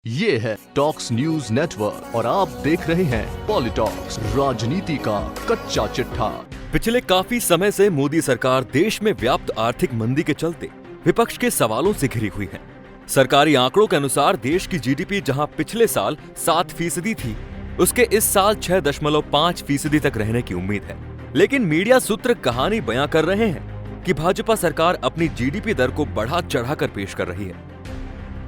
ये है talks news network और आप देख रहे हैं पॉलिटॉक्स, राजनीति का कच्चा चिट्ठा। पिछले काफी समय से मोदी सरकार देश में व्याप्त आर्थिक मंदी के चलते विपक्ष के सवालों से घिरी हुई है। सरकारी आंकड़ों के अनुसार देश की जीडीपी जहां पिछले साल 7% थी, उसके इस साल 6.5% तक रहने की उम्मीद है। लेकिन मीडिया सूत्र कहानी बयां कर रहे हैं कि भाजपा सरकार अपनी जीडीपी दर को बढ़ा चढ़ाकर पेश कर रही है।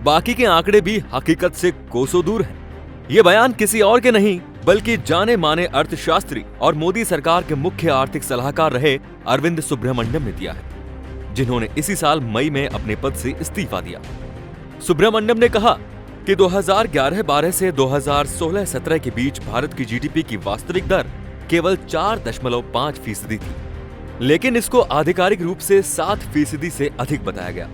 बाकी के आंकड़े भी हकीकत से कोसों दूर हैं। ये बयान किसी और के नहीं बल्कि जाने माने अर्थशास्त्री और मोदी सरकार के मुख्य आर्थिक सलाहकार रहे अरविंद सुब्रमण्यम ने दिया है, जिन्होंने इसी साल मई में अपने पद से इस्तीफा दिया। सुब्रमण्यम ने कहा कि 2011-12 से 2016-17 के बीच भारत की जीडीपी की वास्तविक दर केवल 4.5% थी, लेकिन इसको आधिकारिक रूप से 7% से अधिक बताया गया।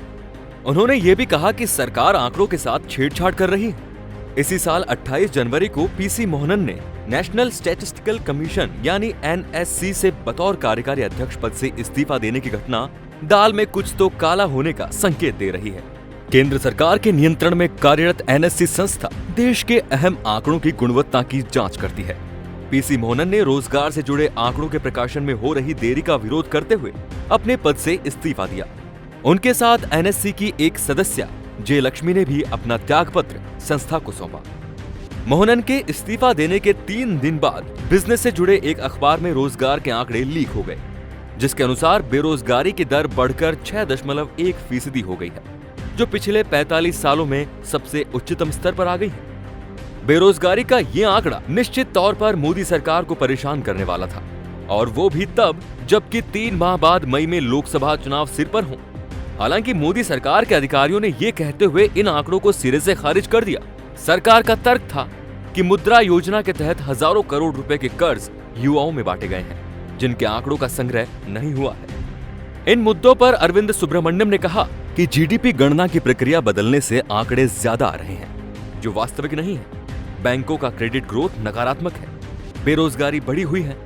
उन्होंने ये भी कहा कि सरकार आंकड़ों के साथ छेड़छाड़ कर रही है। इसी साल 28 जनवरी को पीसी मोहनन ने नेशनल स्टैटिस्टिकल कमीशन यानी एनएससी से बतौर कार्यकारी अध्यक्ष पद से इस्तीफा देने की घटना दाल में कुछ तो काला होने का संकेत दे रही है। केंद्र सरकार के नियंत्रण में कार्यरत एनएससी संस्था देश के अहम आंकड़ों की गुणवत्ता की जांच करती है। पीसी मोहनन ने रोजगार से जुड़े आंकड़ों के प्रकाशन में हो रही देरी का विरोध करते हुए अपने पद से इस्तीफा दिया। उनके साथ एनएससी की एक सदस्य जे लक्ष्मी ने भी अपना त्याग पत्र संस्था को सौंपा। मोहनन के इस्तीफा देने के 3 दिन बाद बिजनेस से जुड़े एक अखबार में रोजगार के आंकड़े लीक हो गए, जिसके अनुसार बेरोजगारी की दर बढ़कर 6.1% हो गई है, जो पिछले 45 सालों में सबसे उच्चतम स्तर पर आ गई है। बेरोजगारी का ये आंकड़ा निश्चित तौर पर मोदी सरकार को परेशान करने वाला था, और वो भी तब जबकि 3 माह बाद मई में लोकसभा चुनाव सिर पर हों। हालांकि मोदी सरकार के अधिकारियों ने ये कहते हुए इन आंकड़ों को सिरे से खारिज कर दिया। सरकार का तर्क था कि मुद्रा योजना के तहत हजारों करोड़ रुपए के कर्ज युवाओं में बांटे गए हैं, जिनके आंकड़ों का संग्रह नहीं हुआ है। इन मुद्दों पर अरविंद सुब्रमण्यम ने कहा कि जीडीपी गणना की प्रक्रिया बदलने से आंकड़े ज्यादा आ रहे हैं, जो वास्तविक नहीं है। बैंकों का क्रेडिट ग्रोथ नकारात्मक है, बेरोजगारी बढ़ी हुई है,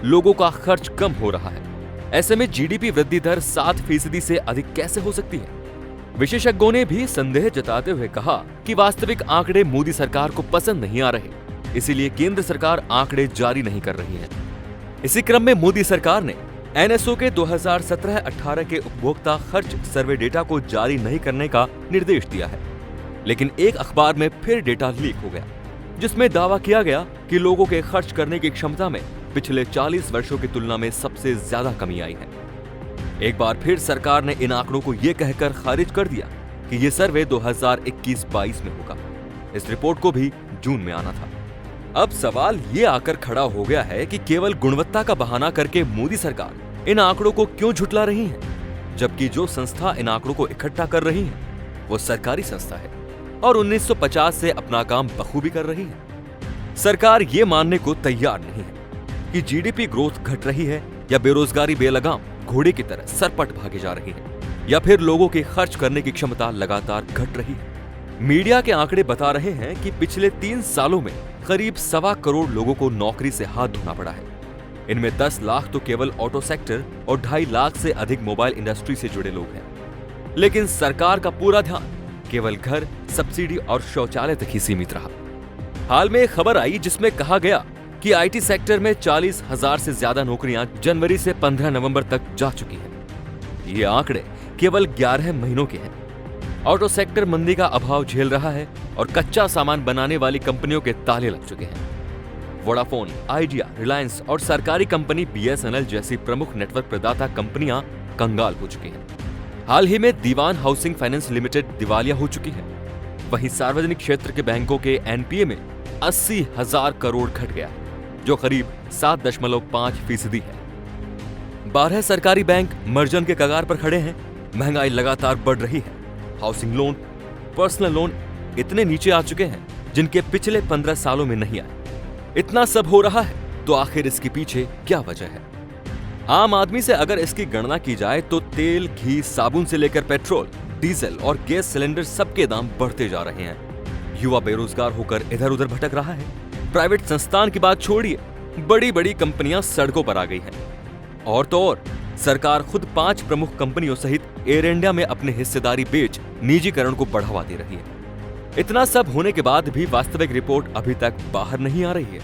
लोगों का खर्च कम हो रहा है। ऐसे में जीडीपी वृद्धि दर 7% से अधिक कैसे हो सकती है? विशेषज्ञों ने भी संदेह जताते हुए कहा कि वास्तविक आंकड़े मोदी सरकार को पसंद नहीं आ रहे, इसीलिए केंद्र सरकार आंकड़े जारी नहीं कर रही है। इसी क्रम में मोदी सरकार ने एनएसओ के 2017-18 के उपभोक्ता खर्च सर्वे डेटा को जारी नहीं करने का निर्देश दिया है। लेकिन एक अखबार में फिर डेटा लीक हो गया, जिसमें दावा किया गया कि लोगों के खर्च करने की क्षमता में पिछले 40 वर्षों की तुलना में सबसे ज्यादा कमी आई है। एक बार फिर सरकार ने इन आंकड़ों को यह कहकर खारिज कर दिया कि यह सर्वे 2021-22 में होगा। इस रिपोर्ट को भी जून में आना था। अब सवाल ये आकर खड़ा हो गया है कि केवल गुणवत्ता का बहाना करके मोदी सरकार इन आंकड़ों को क्यों झुठला रही है, जबकि जो संस्था इन आंकड़ों को इकट्ठा कर रही है वो सरकारी संस्था है और 1950 से अपना काम बखूबी कर रही है। सरकार ये मानने को तैयार नहीं है कि जीडीपी ग्रोथ घट रही है या बेरोजगारी बेलगाम घोड़े की तरह सरपट भागे जा रही है, या फिर लोगों के खर्च करने की क्षमता लगातार घट रही है। मीडिया के आंकड़े बता रहे हैं कि पिछले 3 सालों में करीब 1.25 करोड़ लोगों को नौकरी से हाथ धोना पड़ा है। इनमें 10 लाख तो केवल ऑटो सेक्टर और 2.5 लाख से अधिक मोबाइल इंडस्ट्री से जुड़े लोग हैं। लेकिन सरकार का पूरा ध्यान केवल घर, सब्सिडी और शौचालय तक ही सीमित रहा। हाल में एक खबर आई जिसमें कहा गया कि आईटी सेक्टर में 40,000 से ज्यादा नौकरियां जनवरी से 15 नवंबर तक जा चुकी हैं। ये आंकड़े केवल 11 महीनों के हैं। ऑटो सेक्टर मंदी का अभाव झेल रहा है और कच्चा सामान बनाने वाली कंपनियों के ताले लग चुके हैं। वोडाफोन, आइडिया, रिलायंस और सरकारी कंपनी बीएसएनएल जैसी प्रमुख नेटवर्क प्रदाता कंपनियां कंगाल हो चुकी हैं। हाल ही में दीवान हाउसिंग फाइनेंस लिमिटेड दिवालिया हो चुकी है। वहीं सार्वजनिक क्षेत्र के बैंकों के एनपीए में 80,000 करोड़ घट गया, जो करीब 7.5% है। 12 सरकारी बैंक मर्जन के कगार पर खड़े हैं। महंगाई लगातार बढ़ रही है। हाउसिंग लोन, पर्सनल लोन इतने नीचे आ चुके हैं जिनके पिछले 15 सालों में नहीं आए। इतना सब हो रहा है तो आखिर इसके पीछे क्या वजह है? आम आदमी से अगर इसकी गणना की जाए तो तेल, घी, साबुन से लेकर पेट्रोल, डीजल और गैस सिलेंडर सबके दाम बढ़ते जा रहे हैं। युवा बेरोजगार होकर इधर उधर भटक रहा है। प्राइवेट संस्थान की बात छोड़िए, बड़ी बड़ी कंपनियां सड़कों पर आ गई हैं। और तो और सरकार खुद 5 प्रमुख कंपनियों सहित एयर इंडिया में अपनी हिस्सेदारी बेच निजीकरण को बढ़ावा दे रही है। इतना सब होने के बाद भी वास्तविक रिपोर्ट अभी तक बाहर नहीं आ रही है।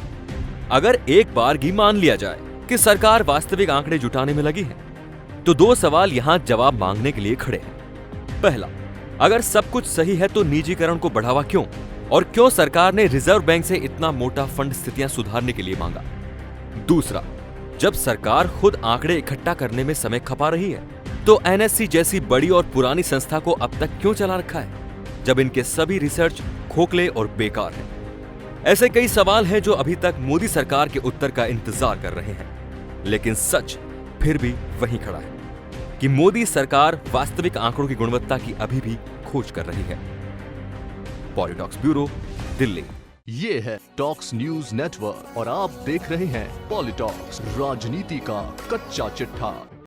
अगर एक बार ही मान लिया जाए कि सरकार वास्तविक आंकड़े जुटाने में लगी है, तो दो सवाल यहां जवाब मांगने के लिए खड़े हैं। पहला, अगर सब कुछ सही है तो निजीकरण को बढ़ावा क्यों, और क्यों सरकार ने रिजर्व बैंक से इतना मोटा फंड स्थितियां सुधारने के लिए मांगा। दूसरा, जब सरकार खुद आंकड़े इकट्ठा करने में समय खपा रही है, तो एनएससी जैसी बड़ी और पुरानी संस्था को अब तक क्यों चला रखा है, जब इनके सभी रिसर्च खोखले और बेकार हैं। ऐसे कई सवाल हैं जो अभी तक मोदी सरकार के उत्तर का इंतजार कर रहे हैं। लेकिन सच फिर भी वहीं खड़ा है कि मोदी सरकार वास्तविक आंकड़ों की गुणवत्ता की अभी भी खोज कर रही है। पॉलिटॉक्स ब्यूरो, दिल्ली। ये है टॉक्स न्यूज नेटवर्क और आप देख रहे हैं पॉलिटॉक्स, राजनीति का कच्चा चिट्ठा।